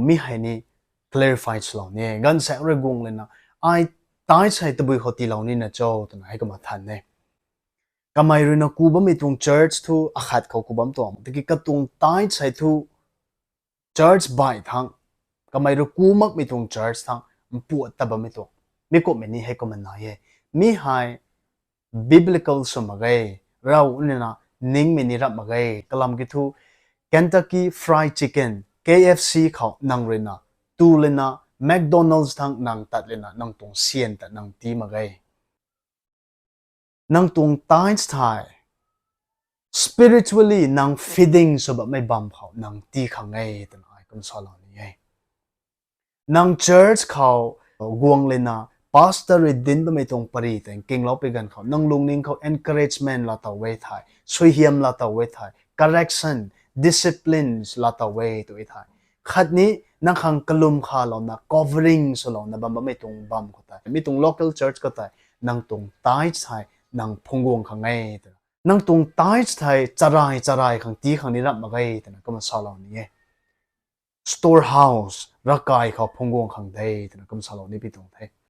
มีให้นี่ clarify สลาวเนี่ยกันเสกเรื่องเลยนะไอ้ตายใช้ตะบุยเขาตีเหล่านี้นะโจ้ตัวไหนก็มาทันเนี่ยก็ไม่รู้นะกูบ่มีตรง church ทูอาขัดเขากูบ่มตัวแต่กี้ก็ตรงตายใช้ทู church บ่ายทั้งก็ไม่รู้กูมักมีตรง church ทั้งมันปวดแต่บ่มีตัวมีก็ไม่นี่ให้ก็มันน้อยมีให้ biblical สมัยเราเนี่ยนะนิ่งมีนี่รับมาไงกลำกิทู Kentucky Fried Chicken KFC เขานั่งเรนะตูเลนะ McDonald's ทั้งนั่งตัดเลยนะนั่งตรงเซียนแต่นั่งตีมาไงนั่งตรง Tithes ไทย spiritually นั่ง feeding สแบบไม่บัมเขานั่งตีขังไงแต่ไหนก็สอนเรานี่ไงนั่ง church เขากวงเลยนะ pastor ดินไม่ตรงปริแต่เก่งเราไปกันเขานั่งลงนิ่งเขา encouragement ละต่อเวทายช่วยเฮียมละต่อเวทาย correction disciplines ละต่อเวตัวเวทายขัดนี้นั่งขังกลุ่มขาเรานะ covering สลองนะบัมไม่ตรงบัมก็ได้ไม่ตรง local church ก็ได้นั่งตรง tithes ไทยนั่งพงวงขังไงนั่งตรง tithes ไทยจะไรขังตีขังนี้รับมาไงแต่ก็มาสอนเรานี่ไง storehouse รักกายเขาพงวงขังได้แต่ก็มาสอนเรานี่พี่ตรงไทย